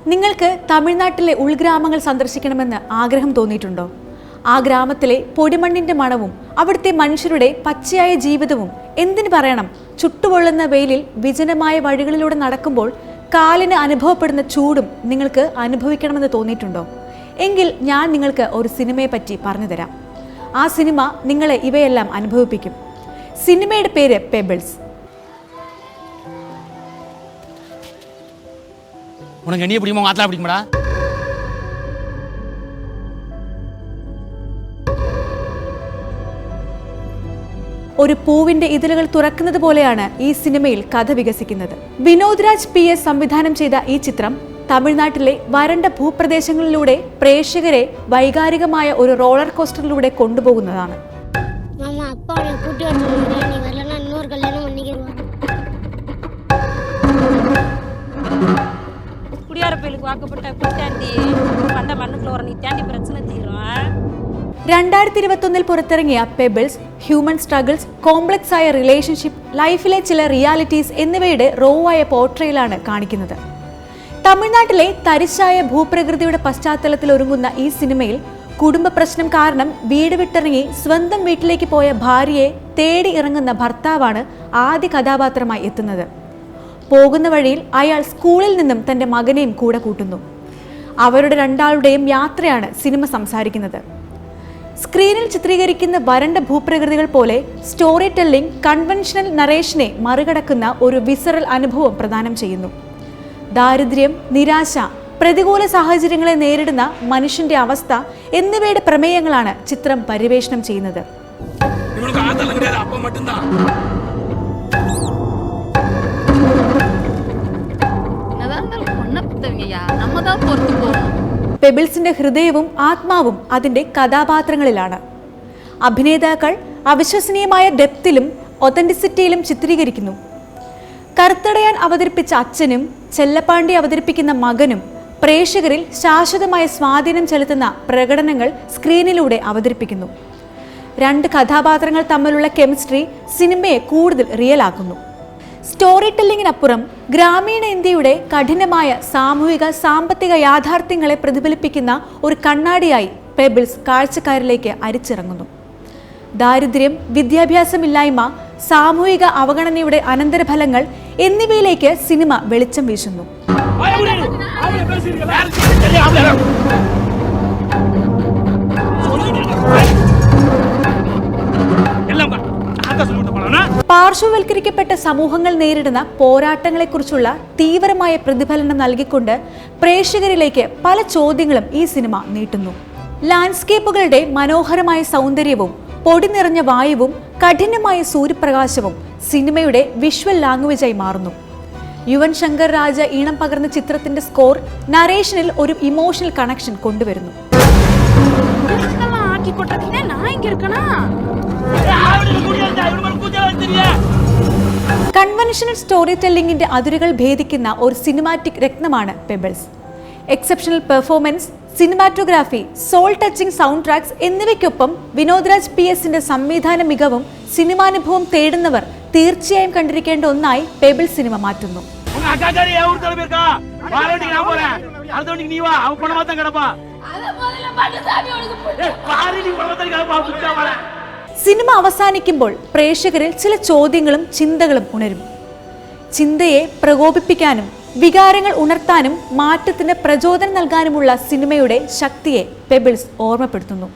നിങ്ങൾക്ക് തമിഴ്നാട്ടിലെ ഉൾഗ്രാമങ്ങൾ സന്ദർശിക്കണമെന്ന് ആഗ്രഹം തോന്നിയിട്ടുണ്ടോ? ആ ഗ്രാമത്തിലെ പൊടിമണ്ണിന്റെ മണവും അവിടുത്തെ മനുഷ്യരുടെ പച്ചയായ ജീവിതവും എന്തിനു പറയണം, ചുട്ടുപൊള്ളുന്ന വെയിലിൽ വിജനമായ വഴികളിലൂടെ നടക്കുമ്പോൾ കാലിന് അനുഭവപ്പെടുന്ന ചൂടും നിങ്ങൾക്ക് അനുഭവിക്കണമെന്ന് തോന്നിയിട്ടുണ്ടോ? എങ്കിൽ ഞാൻ നിങ്ങൾക്ക് ഒരു സിനിമയെ പറ്റി പറഞ്ഞു തരാം. ആ സിനിമ നിങ്ങളെ ഇവയെല്ലാം അനുഭവിപ്പിക്കും. സിനിമയുടെ പേര് പെബിൾസ്. உனக்கு எண்ணிய பிடிக்குமா ஆத்தலாம் பிடிக்குமாடா? ഒരു പൂവിന്റെ ഇതളുകൾ തുറക്കുന്നത് പോലെയാണ് ഈ സിനിമയിൽ കഥ വികസിക്കുന്നത്. വിനോദ് രാജ് PS സംവിധാനം ചെയ്ത ഈ ചിത്രം തമിഴ്നാട്ടിലെ വരണ്ട ഭൂപ്രദേശങ്ങളിലൂടെ പ്രേക്ഷകരെ വൈകാരികമായ ഒരു റോളർ കോസ്റ്ററിലൂടെ കൊണ്ടുപോകുന്നതാണ്. வாக்கப்பட்ட குட்டாண்டி பண்ட மண்ணுக்குள்ள ஒரு நீட்டாண்டி பிரச்சனை தீரும். 2021 പുറത്തിറങ്ങിയ പെബിൾസ് ഹ്യൂമൻ സ്ട്രഗിൾസ്, കോംപ്ലക്സ് ആയ റിലേഷൻഷിപ്പ്, ലൈഫിലെ ചില റിയാലിറ്റീസ് എന്നിവയുടെ റോവായ പോർട്രയിലാണ് കാണിക്കുന്നത്. തമിഴ്നാട്ടിലെ തരിശായ ഭൂപ്രകൃതിയുടെ പശ്ചാത്തലത്തിൽ ഒരുങ്ങുന്ന ഈ സിനിമയിൽ കുടുംബ പ്രശ്നം കാരണം വീട് വിട്ടിറങ്ങി സ്വന്തം വീട്ടിലേക്ക് പോയ ഭാര്യയെ തേടി ഇറങ്ങുന്ന ഭർത്താവാണ് ആദ്യ കഥാപാത്രമായി എത്തുന്നത്. പോകുന്ന വഴിയിൽ അയാൾ സ്കൂളിൽ നിന്നും തൻ്റെ മകനെയും കൂടെ കൂട്ടുന്നു. അവരുടെ രണ്ടാളുടെയും യാത്രയാണ് സിനിമ സംസാരിക്കുന്നത്. സ്ക്രീനിൽ ചിത്രീകരിക്കുന്ന വരണ്ട ഭൂപ്രകൃതികൾ പോലെ സ്റ്റോറി ടെല്ലിംഗ് കൺവെൻഷണൽ നറേഷനെ മറികടക്കുന്ന ഒരു വിസറൽ അനുഭവം പ്രദാനം ചെയ്യുന്നു. ദാരിദ്ര്യം, നിരാശ, പ്രതികൂല സാഹചര്യങ്ങളെ നേരിടുന്ന മനുഷ്യന്റെ അവസ്ഥ എന്നിവയുടെ പ്രമേയങ്ങളാണ് ചിത്രം പരിവേഷണം ചെയ്യുന്നത്. പെബിൾസിന്റെ ഹൃദയവും ആത്മാവും അതിന്റെ കഥാപാത്രങ്ങളിലാണ്. അഭിനേതാക്കൾ അവിശ്വസനീയമായ ഡെപ്തിലും ഒതന്റിസിറ്റിയിലും ചിത്രീകരിക്കുന്നു. കറുത്തടയാൻ അവതരിപ്പിച്ച അച്ഛനും ചെല്ലപ്പാണ്ടി അവതരിപ്പിക്കുന്ന മകനും പ്രേക്ഷകരിൽ ശാശ്വതമായ സ്വാധീനം ചെലുത്തുന്ന പ്രകടനങ്ങൾ സ്ക്രീനിലൂടെ അവതരിപ്പിക്കുന്നു. രണ്ട് കഥാപാത്രങ്ങൾ തമ്മിലുള്ള കെമിസ്ട്രി സിനിമയെ കൂടുതൽ റിയൽ ആക്കുന്നു. സ്റ്റോറി ടെല്ലിങ്ങിനപ്പുറം ഗ്രാമീണ ഇന്ത്യയുടെ കഠിനമായ സാമൂഹിക സാമ്പത്തിക യാഥാർത്ഥ്യങ്ങളെ പ്രതിഫലിപ്പിക്കുന്ന ഒരു കണ്ണാടിയായി പെബിൾസ് കാഴ്ചക്കാരിലേക്ക് അരിച്ചിറങ്ങുന്നു. ദാരിദ്ര്യം, വിദ്യാഭ്യാസമില്ലായ്മ, സാമൂഹിക അവഗണനയുടെ അനന്തരഫലങ്ങൾ എന്നിവയിലേക്ക് സിനിമ വെളിച്ചം വീശുന്നു. പാർശ്വവൽക്കരിക്കപ്പെട്ട സമൂഹങ്ങൾ നേരിടുന്ന പോരാട്ടങ്ങളെക്കുറിച്ചുള്ള തീവ്രമായ പ്രതിഫലനം നൽകിക്കൊണ്ട് പ്രേക്ഷകരിലേക്ക് പല ചോദ്യങ്ങളും ഈ സിനിമ നീട്ടുന്നു. ലാൻഡ്സ്കേപ്പുകളുടെ മനോഹരമായ സൗന്ദര്യവും പൊടി നിറഞ്ഞ വായുവും കഠിനമായ സൂര്യപ്രകാശവും സിനിമയുടെ വിഷ്വൽ ലാംഗ്വേജായി മാറുന്നു. യുവൻ ശങ്കർ രാജ ഈണം പകർന്ന ചിത്രത്തിന്റെ സ്കോർ നരേഷനിൽ ഒരു ഇമോഷണൽ കണക്ഷൻ കൊണ്ടുവരുന്നു. കൺവെൻഷണൽ സ്റ്റോറി ടെല്ലിംഗിന്റെ അതിരുകൾ ഭേദിക്കുന്ന ഒരു സിനിമാറ്റിക് രത്നമാണ് Pebbles. Exceptional performance, cinematography, soul touching sound tracks എന്നിവയ്ക്കൊപ്പം വിനോദ് രാജ് PS സംവിധാന മികവും സിനിമാനുഭവം തേടുന്നവർ തീർച്ചയായും കണ്ടിരിക്കേണ്ട ഒന്നായി പെബിൾസ് സിനിമ മാറ്റുന്നു. സിനിമ അവസാനിക്കുമ്പോൾ പ്രേക്ഷകരിൽ ചില ചോദ്യങ്ങളും ചിന്തകളും ഉണരും. ചിന്തയെ പ്രകോപിപ്പിക്കാനും വികാരങ്ങൾ ഉണർത്താനും മാറ്റത്തിന് പ്രചോദനം നൽകാനുമുള്ള സിനിമയുടെ ശക്തിയെ പെബിൾസ് ഓർമ്മപ്പെടുത്തുന്നു.